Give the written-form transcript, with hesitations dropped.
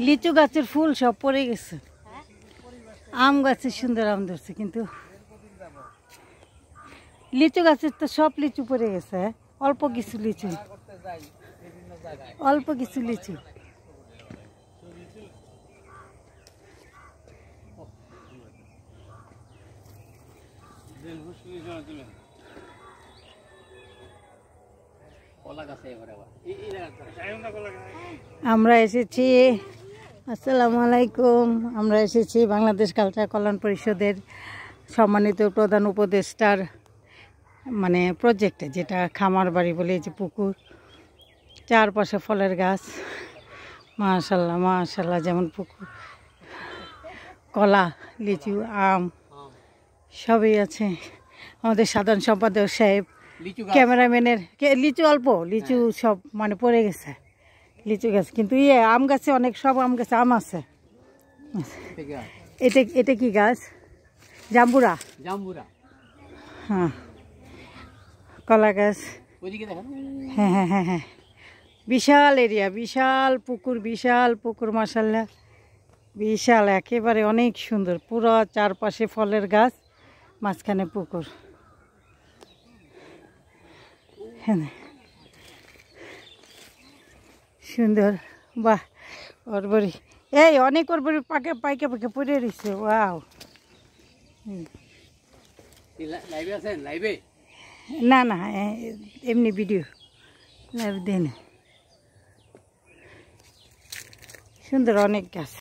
লিচু গাছের ফুল সব পড়ে গেছে। আম গাছে সুন্দর আম ধরছে, কিন্তু লিচু গাছের তো সব লিচু পড়ে গেছে। অল্প কিছু লিচু, অল্প কিছু লিচু। আমরা এসেছি, আসসালামু আলাইকুম। আমরা এসেছি বাংলাদেশ কালচার কল্যাণ পরিষদের সম্মানিত প্রধান উপদেষ্টার মানে প্রজেক্টে, যেটা খামার বাড়ি বলে, যে পুকুর, চারপাশে ফলের গাছ। মাশাআল্লাহ মাশাআল্লাহ, যেমন পুকুর, কলা, লিচু, আম সবই আছে। আমাদের সাধারণ সম্পাদক সাহেব, ক্যামেরাম্যানের লিচু অল্প, লিচু সব মানে পড়ে গেছে লিচু গাছ, কিন্তু আম গাছে অনেক, সব আম গাছে আম আছে। এটা এটা কি গাছ? জাম্বুরা। জাম্বুরা, হ্যাঁ। কলা গাছ, হ্যাঁ হ্যাঁ হ্যাঁ হ্যাঁ। বিশাল এরিয়া, বিশাল পুকুর, মাশাআল্লাহ বিশাল, একেবারে অনেক সুন্দর। পুরো চারপাশে ফলের গাছ, মাঝখানে পুকুর। হ্যাঁ সুন্দর, বাহ। ওরবরি, এই অনেক ওরবরি পাকে পাইকে পাকে পড়ে রয়েছে। ওয়াও, না না এমনি ভিডিও লাইভ দেন। সুন্দর অনেক গাছ।